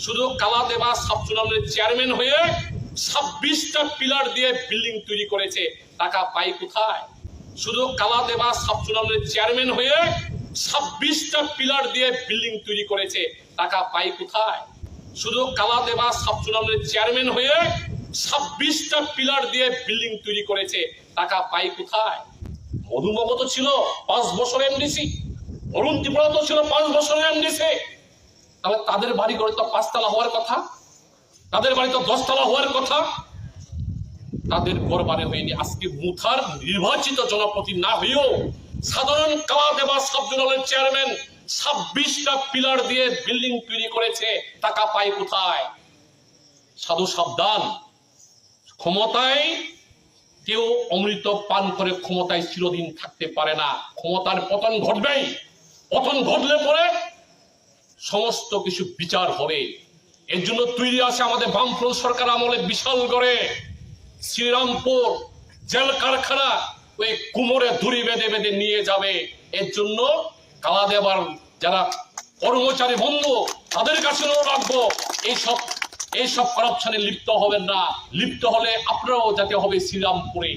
শুধু কালাদেবা সাবজোনালের চেয়ারম্যান হয়ে 26টা পিলার দিয়ে বিল্ডিং তৈরি করেছে, টাকা পাই কোথায়? শুধু কালাদেবা সাবজোনালের চেয়ারম্যান হয়ে 26টা পিলার দিয়ে বিল্ডিং তৈরি করেছে, টাকা পাই কোথায়? শুধু কালাদেবা সাবজোনালের চেয়ারম্যান হয়ে 26টা পিলার দিয়ে বিল্ডিং তৈরি করেছে, টাকা পাই কোথায়? মধু মগত ছিল 5 বছর এমডিসি, অরুণ ত্রিপুরা তো ছিল 5 বছরের এমডিসি। তাহলে তাদের বাড়ি করে তো 5 তলা হওয়ার কথা, তাদের বাড়ি তো 10 তলা হওয়ার কথা। তাদের ঘর বাড়ি হয়নি। আজকে মুথার নির্বাচিত জনপ্রতি না হয়েও সাধারণ কালাদেবা সাবজোনালের চেয়ারম্যান 26টা পিলার দিয়ে বিল্ডিং তৈরি করেছে, টাকা পায় কোথায়? সাধু সাবধান, ক্ষমতায় কেউ অমৃত পান করে ক্ষমতায় চিরদিন থাকতে পারে না। ক্ষমতার পতন ঘটবেই, পতন ঘটলে পরে সমস্ত কিছু বিচার হবে। এর জন্য তৈরি আছে আমাদের বামফ্রন্ট সরকার আমলে বিশাল করে শ্রীরামপুর জেল কারখানা ওই কুমোরে দড়ি বেঁধে বেঁধে নিয়ে যাবে। এর জন্য কালাদেবার যারা কর্মচারী বন্ধু তাদের কাছেও রাখবো, এইসব করাপশনে লিপ্ত হবেন না। লিপ্ত হলে আপনারাও যাতে হবে শ্রীরামপুরে।